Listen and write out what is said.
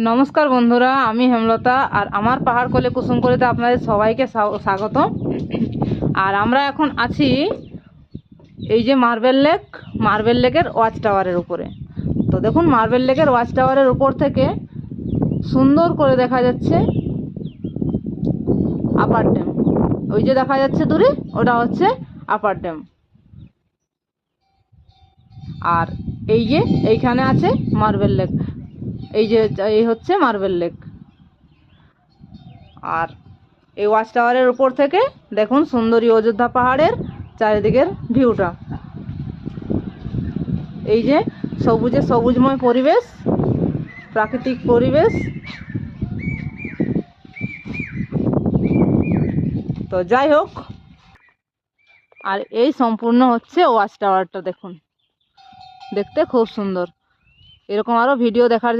নমস্কার বন্ধুরা, আমি হেমলতা আর আমার পাহাড় কোলে কুসুম করিতে আপনাদের সবাইকে স্বাগত। আর আমরা এখন আছি এই যে মার্বেল লেকের ওয়াচ টাওয়ারের উপরে। তো দেখুন, মার্বেল লেকের ওয়াচ টাওয়ারের উপর থেকে সুন্দর করে দেখা যাচ্ছে আপার ড্যাম। ওই যে দেখা যাচ্ছে দূরে, ওটা হচ্ছে আপার ড্যাম। আর এই যে এইখানে আছে মার্বেল লেক, এই হচ্ছে মার্বেল লেক। আর এই ওয়াচ টাওয়ারের উপর থেকে দেখুন সুন্দরী অযোধ্যা পাহাড়ের চারিদিকের ভিউটা। এই যে সবুজময় পরিবেশ, প্রাকৃতিক পরিবেশ। তো যাই হোক, আর এই সম্পূর্ণ হচ্ছে ওয়াচ টাওয়ারটা। দেখুন, দেখতে খুব সুন্দর। এরকম আরও ভিডিও দেখার